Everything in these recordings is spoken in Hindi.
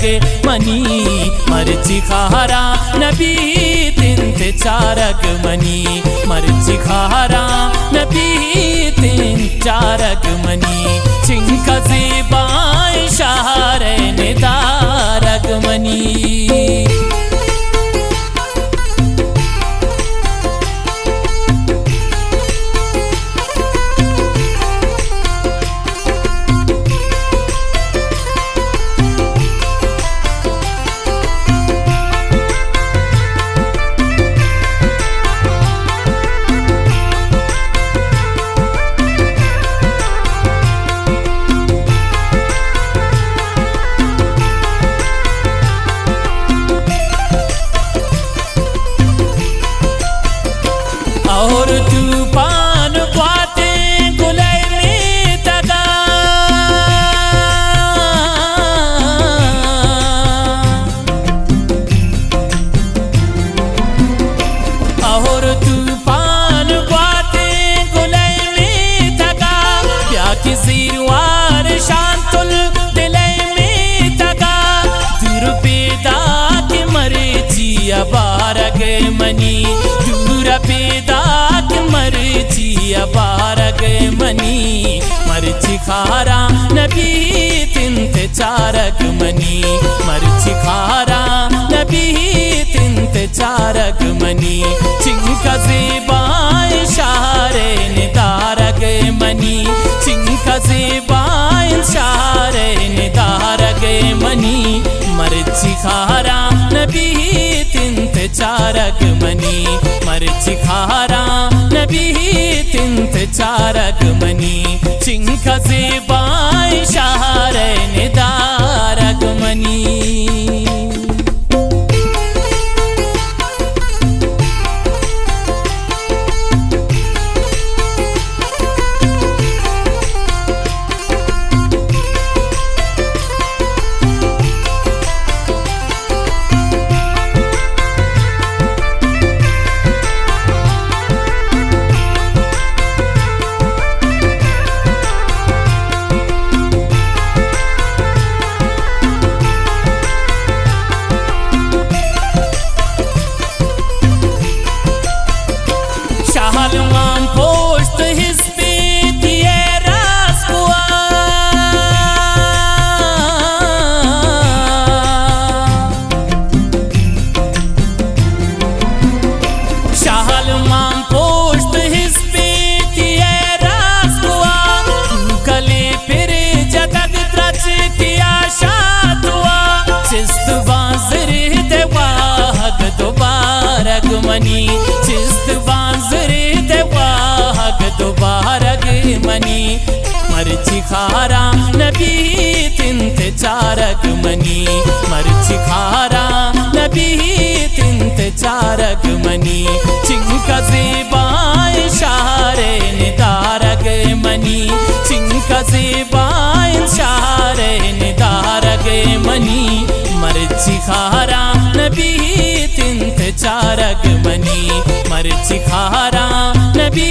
चारगे मनी मर्ची खारा नबी तिंत चारग मनी मर्ची खारा नबी तिंत चारग मनी चिंका ज़ेबाए शारे निदारग मनी और तूफान बाते गुलय में दगा और तूफान बाते गुलय में दगा क्या किसी वार शांतुल दिलय में दगा दूर पैदा के मरे जिया बारग मनी दूर पैदा मर्चिया बारग मनी मर्ची खारा नबी तिंत चारग मनी मर्ची खारा नबी तिंत चारग मनी चिंका ज़ेबाए शारे निदारग मनी चिंका ज़ेबाए शारे निदारग मनी मर्ची खारा नबी तिंत चारग मनी मर्ची खारा नबी तिंत चारग मनी चिंका ज़ेबाए शारे निदारग मनी शाहलमान पोस्ट हिस्से दिए रास्कुआ शाहलमान पोस्ट हिस्से दिए रास्कुआ गले फिर जतग त्रच किया शातुआ चिस्त बाज़र देवाहग दोबारग मनी चिस्त दोबारग मनी मर्ची खारा नबी तिंत चारग मनी मर्ची खारा नबी तिंत चारग मनी चिंका ज़ेबाए शारे निदारग मनी चिंका ज़ेबाए शारे निदारग मनी मर्ची खारा नबी तिंत चारग मनी मर्ची खारा नबी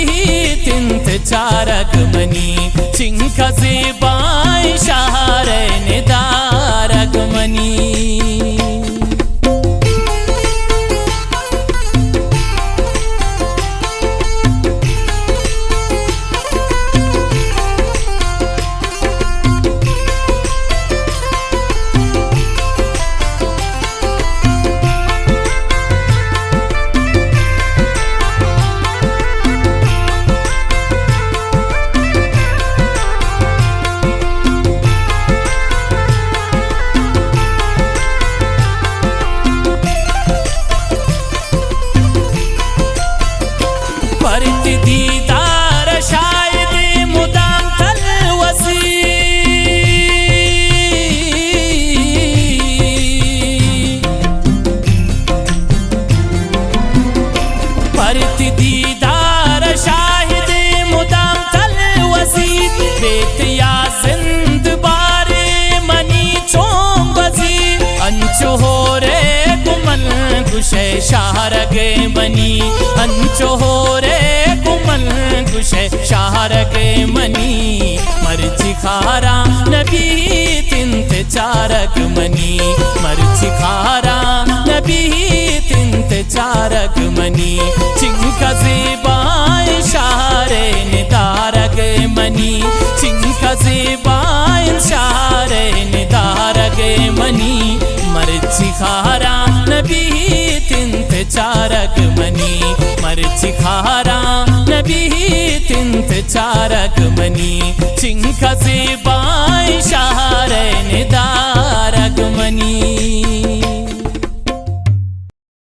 तिंत चारग मनी चिंका ज़ेबाए शारे निदारग मनी दीदार शायद मुदाम तलवसी परत दीदार शायद मुदाम तलवसी बेतिया जिंद बारे मनी चोम बजी अंचो हो रे गुमल गुशे शारगे बनी अंचो हो रे गुमल कुशे शारग मनी मर्ची खारा नबी तिंत चारक मनी मर्ची खारा नबी तिंत चारक मनी चिंका ज़ेबाए शारे निदारग मनी चिंका ज़ेबाए शारे निदारग मनी मर्ची खारा नबी तिंत चारक मनी मर्ची खारा नबी तिंत चारक मनी चिंका